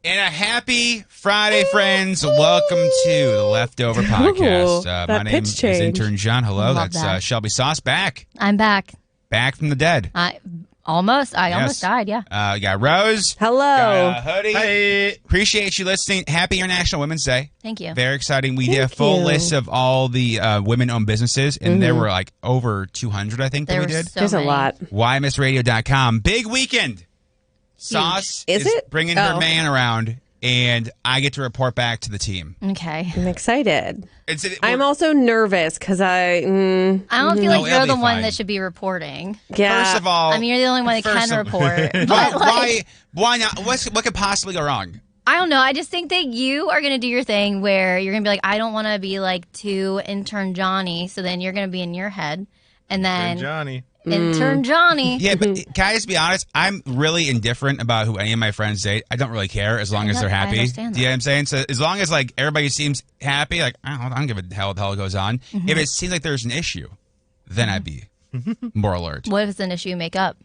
And a happy Friday, friends. Welcome to the Leftover Podcast. My name is Intern John. Hello, that's Shelby Sauce back. I'm back. Back from the dead. I almost died, yeah. You got Rose. Hello. Got, Hoodie. Hey. Appreciate you listening. Happy International Women's Day. Thank you. Very exciting. We did a full list of all the women-owned businesses, and there were like over 200, I think, that we did. There's a lot. YMSradio.com. Big weekend. Sauce is bringing her man around, and I get to report back to the team. Okay. I'm excited. I'm also nervous because I don't feel like you're the one that should be reporting. Yeah. First of all, I mean, you're the only one that can report. Why not? What could possibly go wrong? I don't know. I just think that you are going to do your thing where you're going to be like, I don't want to be like too Intern Johnny. So then you're going to be in your head. And then Intern Johnny. Yeah, but can I just be honest? I'm really indifferent about who any of my friends date. I don't really care as long as they're happy. I understand that. Do you know what I'm saying? So as long as like everybody seems happy, like I don't give a hell what the hell goes on. If it seems like there's an issue, then I'd be more alert. What if it's an issue you make up?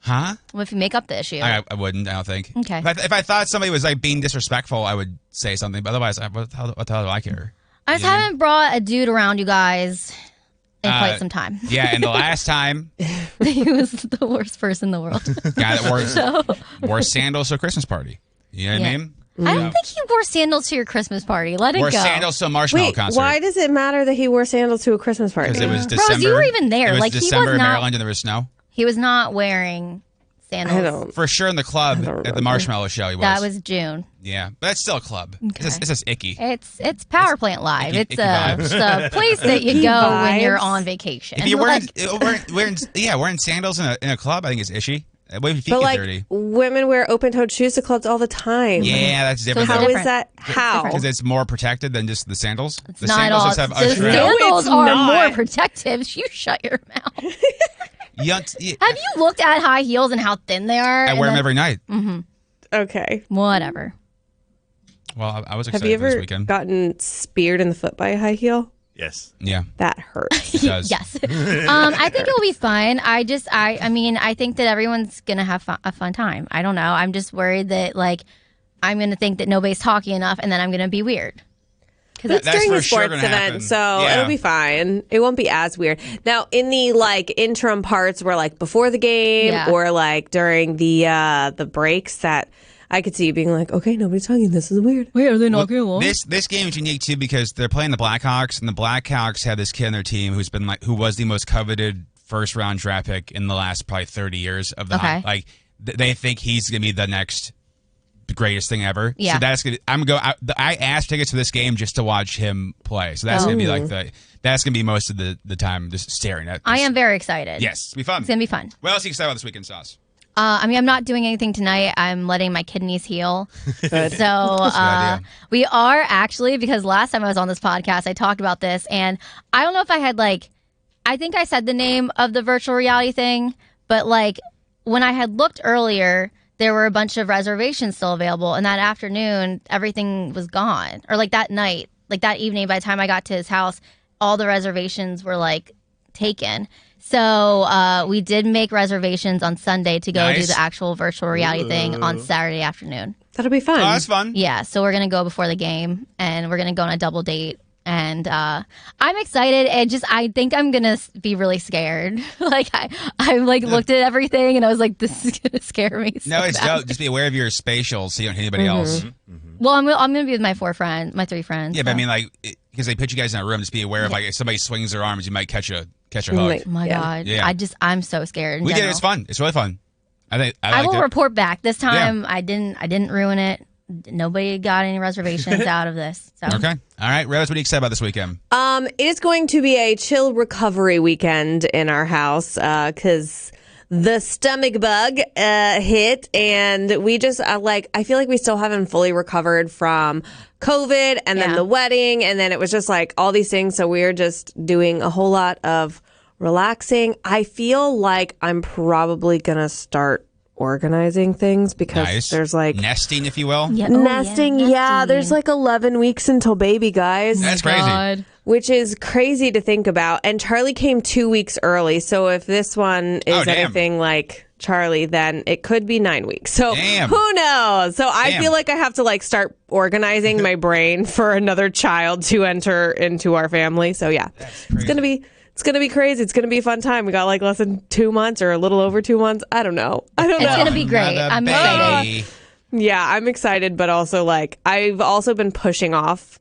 Huh? What if you make up the issue? I wouldn't. I don't think. Okay. If I thought somebody was like being disrespectful, I would say something. But otherwise, what the hell do I care? I just haven't brought a dude around you guys in quite some time. Yeah, and the last time he was the worst person in the world. Guy that wore sandals to a Christmas party. You know what I mean? I don't think he wore sandals to your Christmas party. Let it wore go. Sandals to a Marshmallow concert. Why does it matter that he wore sandals to a Christmas party? Because it was December. Rose, you were even there. It was like December he was in not, Maryland and there was snow. He was not wearing sandals. For sure in the club at the Marshmallow show he was. That was June. Yeah, but that's still a club. Okay. It's just icky. It's Power Plant Live. Icky It's a place that you go when you're on vacation. If you're wearing sandals in a club, I think it's ishy. What if your feet But get like dirty? women wear open-toed shoes to clubs all the time. Yeah, that's different. So How is that? How? Because it's more protected than just the sandals. It's The not sandals all. just have The usher out. sandals No, are it's not. more protective. You shut your mouth. Have Have you looked at high heels and how thin they are? I wear them every night. Okay. Whatever. Well, I was Have excited you this ever weekend. gotten speared in the foot by a high heel? Yes. Yeah, That hurts. it does. Yes. I think it'll be fun. I mean, I think that everyone's going to have a fun time. I don't know. I'm just worried that, like, I'm going to think that nobody's talking enough and then I'm going to be weird. But it's That's during for a sure sports gonna event, happen. so Yeah. it'll be fine. It won't be as weird. Now, in the like interim parts where like before the game Yeah. or like during the breaks, that I could see you being like, okay, nobody's talking. This is weird. Wait, are they not going along? This game is unique too because they're playing the Blackhawks, and the Blackhawks have this kid on their team who was the most coveted first round draft pick in the last probably 30 years of the they think he's gonna be the next greatest thing ever. Yeah. So that's gonna. I asked tickets for this game just to watch him play. So that's gonna be like that's gonna be most of the time just staring at. I am very excited. Yes, it'll be fun. It's going to be fun. What else are you excited about this weekend, Sauce? I mean, I'm not doing anything tonight. I'm letting my kidneys heal. So idea. we are actually, because last time I was on this podcast, I talked about this, and I don't know if I had I think I said the name of the virtual reality thing, but like when I had looked earlier, there were a bunch of reservations still available, and that afternoon, everything was gone. Or like that night, like that evening, by the time I got to his house, all the reservations were like taken. So we did make reservations on Sunday to go do the actual virtual reality thing on Saturday afternoon. That'll be fun. Oh, that's fun. Yeah, so we're going to go before the game, and we're going to go on a double date. And I'm excited. I think I'm going to be really scared. I looked at everything, and I was like, this is going to scare me so No, it's bad. dope. Just be aware of your spatials so you don't hit anybody else. Well, I'm going to be with my 3 friends. Yeah, so. but I mean, like, because they put you guys in a room, just be aware of, like, if somebody swings their arms, you might catch a hook. Like, Oh my God. Yeah. I'm so scared. We did it. It's fun. It's really fun. I will liked it. report back. This time, I didn't ruin it. Nobody got any reservations out of this. So. Okay. All right. Rose, what are you excited about this weekend? It is going to be a chill recovery weekend in our house because the stomach bug hit, and we just I feel like we still haven't fully recovered from COVID and then the wedding, and then it was just like all these things. So we're just doing a whole lot of relaxing. I feel like I'm probably gonna start organizing things because there's like nesting, if you will. Yeah. nesting. Yeah, there's like 11 weeks until baby, guys. That's crazy. God. Which is crazy to think about. And Charlie came 2 weeks early. So if this one is anything like Charlie, then it could be 9 weeks. So Damn. who knows? So I Damn. feel like I have to like start organizing my brain for another child to enter into our family. So yeah, it's gonna be crazy. It's gonna be a fun time. We got like less than 2 months or a little over 2 months. I don't know. It's gonna be great. I'm excited. Yeah, I'm excited, but also like I've also been pushing off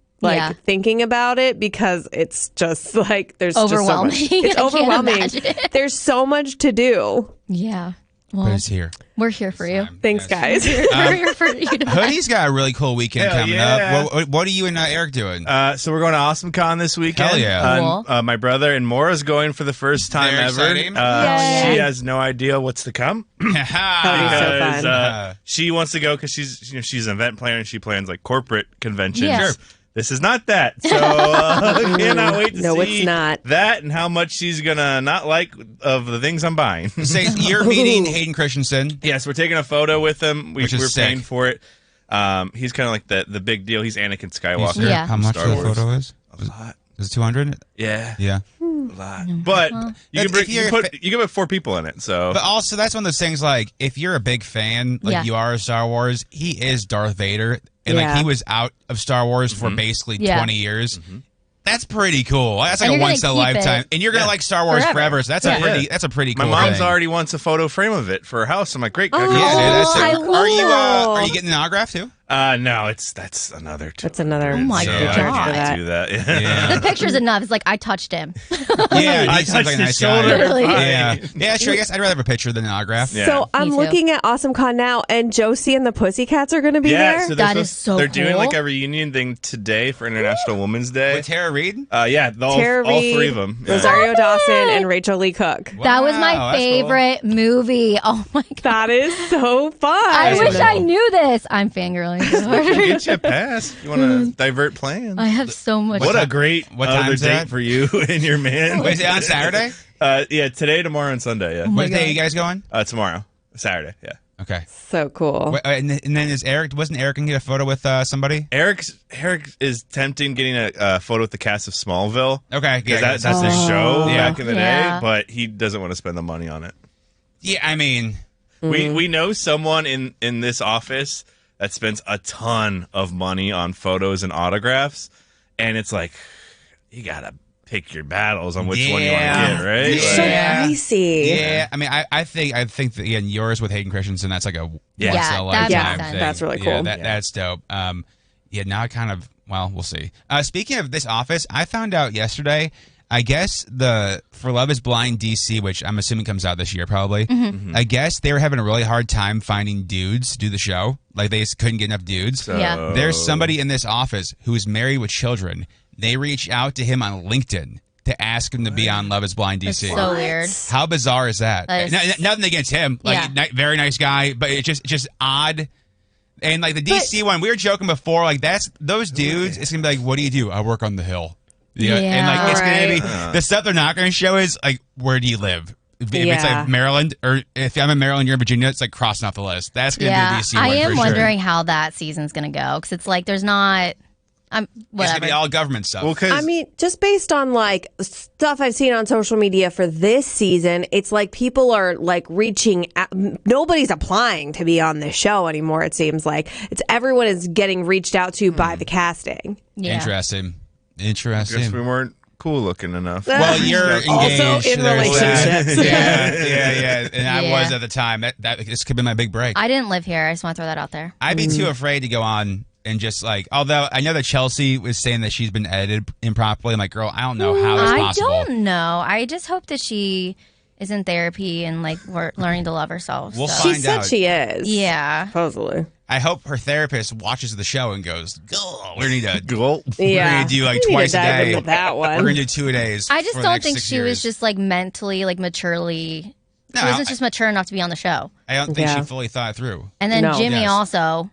thinking about it because it's just like there's overwhelming. Just so much. It's overwhelming. There's so much to do. Yeah. Well, But it's here. We're here for you. Thanks, guys. We're here for you. Hoodie's got a really cool weekend coming up. What are you and Eric doing? So we're going to AwesomeCon this weekend. Hell yeah. Cool. My brother and Mora's going for the first time Very ever. exciting. She has no idea what's to come. That would be so fun. She wants to go because she's an event planner and she plans like corporate conventions. Yes. Sure. This is not that. So cannot wait to No, see it's not. that and how much she's going to not like of the things I'm buying. Say you're meeting Hayden Christensen. Yes, we're taking a photo with him. We're sick. paying for it. He's kind of like the big deal. He's Anakin Skywalker. Yeah. How much Star the Wars. photo is? A lot. Is it 200? Yeah. Yeah. A lot. But you can put 4 people in it. So But also, that's one of those things. Like, if you're a big fan, like you are of Star Wars, he is Darth Vader, and like he was out of Star Wars for basically 20 years. That's pretty cool. That's like And a you're once in a gonna keep lifetime, it and you're gonna like Star Wars forever. So that's a pretty cool. my mom's thing. already wants a photo frame of it for her house. I'm like, great. Oh, Yeah, dude, that's I it. love Are you getting an autograph too? No, that's another. That's another. Oh my I God. can't do that. Yeah. The picture's enough. It's like I touched him. Yeah, I he seems touched like a nice his shoulder. guy. Really? Yeah, sure. I guess I'd rather have a picture than an autograph. Yeah. So I'm too. looking at AwesomeCon now, and Josie and the Pussycats are going to be Yeah, there. so That is so they're doing cool. like a reunion thing today for International Women's Day. With Tara Reid. Yeah, all Tara 3 Reid, of them. Yeah. Rosario Dawson, and Rachel Lee Cook. That was Wow, my that's cool. favorite movie. Oh my God. That is so fun. I wish I knew this. I'm fangirling so hard. Get you a pass. You want to divert plans? I have so much. What a great what other time's date that? for you and your man. Wait, is it on Saturday? Yeah, today, tomorrow, and Sunday. Yeah, What day are you guys going? tomorrow, Saturday. Yeah. Okay. So cool. Wait, and then wasn't Eric gonna get a photo with somebody? Eric is tempting getting a photo with the cast of Smallville. Okay, Because yeah, that's his show Yeah. back in the Yeah. day, but he doesn't want to spend the money on it. yeah. I mean, We know someone in this office that spends a ton of money on photos and autographs, and it's like you gotta pick your battles on which one you want to Yeah. get, right? So Yeah. pricey. yeah. I mean, I think that again, yours with Hayden Christensen, that's like a once Yeah. in Yeah, a that lifetime makes sense. thing. That's really Yeah, cool. that's dope. Yeah. Now I kind of we'll see. Speaking of this office, I found out yesterday. I guess for Love Is Blind DC, which I'm assuming comes out this year probably. I guess they were having a really hard time finding dudes to do the show. Like they just couldn't get enough dudes. Yeah. There's somebody in this office who's married with children. They reached out to him on LinkedIn to ask him to be on Love Is Blind DC. That's so weird. How bizarre is that? That is- Nothing against him. Like very nice guy, but it's just odd. And like the DC one, we were joking before. Like those dudes. It's gonna be like, what do you do? I work on the Hill. Yeah, and like it's gonna be the stuff they're not gonna show is like, where do you live? If it's like Maryland, or if I'm in Maryland, you're in Virginia, it's like crossing off the list. That's gonna be the DC one. I am for wondering sure. how that season's gonna go because it's like there's not. It's Whatever. gonna be all government stuff. Well, 'cause I mean, just based on like stuff I've seen on social media for this season, it's like people are like reaching out. Nobody's applying to be on this show anymore. It seems like everyone is getting reached out to by the casting. Yeah. Interesting. guess we weren't cool looking enough. Well, you're engaged. Also in there's that. relationships. yeah. And I Yeah. was at the time. That this could be my big break. I didn't live here. I just want to throw that out there. I'd be too afraid to go on and just like, although I know that Chelsea was saying that she's been edited improperly. I'm like, girl, I don't know how it's possible. I don't know. I just hope that she is in therapy and like we're learning to love herself. We'll so. She find said out. she is. Yeah. Supposedly. I hope her therapist watches the show and goes, "Girl, we need to. Gulp. We're Yeah. gonna do like We need twice to a dive day. into that one. We're gonna do 2 days. I just for the don't next think 6 she was years." just like mentally, like maturely. No, She wasn't just mature enough to be on the show. I don't think Yeah. she fully thought it through. And then No. Jimmy Yes. also.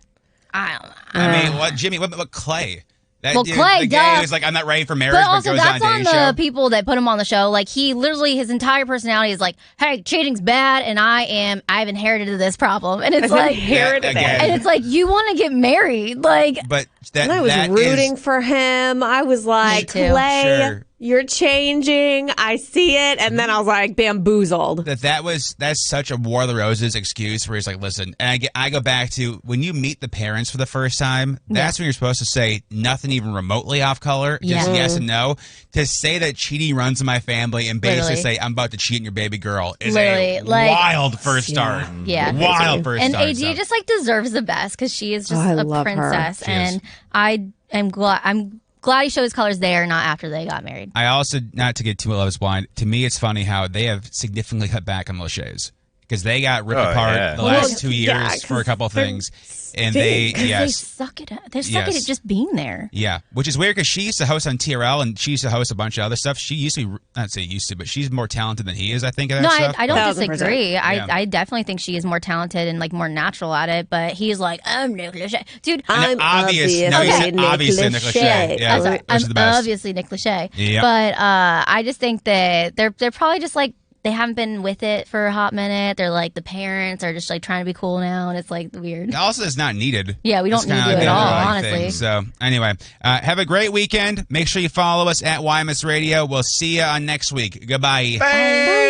I don't know. I mean, what Jimmy? What Clay? That Well, dude, Clay, the guy duh. who's like, I'm not ready for marriage, But but also, goes that's on on a the show. people that put him on the show. Like he literally, his entire personality is like, "Hey, cheating's bad, and I've inherited this problem." And it's like, Inherited Yeah, it. again. and it's like, you want to get married, like. But that, And I was that rooting is- for him. I was like, too. Clay, Sure. You're changing. I see it. And then I was like bamboozled. That's such a War of the Roses excuse where he's like, listen, and I go back to when you meet the parents for the first time, that's when you're supposed to say nothing even remotely off color, just yes and no. To say that cheating runs in my family and basically say I'm about to cheat on your baby girl is a wild first start. Yeah. Wild first start. And AG just like deserves the best because she is just a princess. And I am glad he showed his colors there, not after they got married. I also, not to get too Love is Blind, to me it's funny how they have significantly cut back on Lachey's. Because they got ripped apart the last 2 years for a couple of things. And they suck at it. They're suck at it just being there. Yeah, which is weird because she used to host on TRL and she used to host a bunch of other stuff. She used to be, not say used to, but she's more talented than he is, I think. At that stuff. I don't disagree. I definitely think she is more talented and like more natural at it. But he's like, I'm Nick Lachey. Dude, I'm obviously Nick Lachey. Yeah, I'm obviously Nick Lachey. Yep. But I just think that they're probably just like, they haven't been with it for a hot minute. They're like, the parents are just like trying to be cool now, and it's like weird. Also, it's not needed. Yeah, we don't need you at all, honestly. Thing. So, anyway, have a great weekend. Make sure you follow us at YMS Radio. We'll see you on next week. Goodbye. Bye.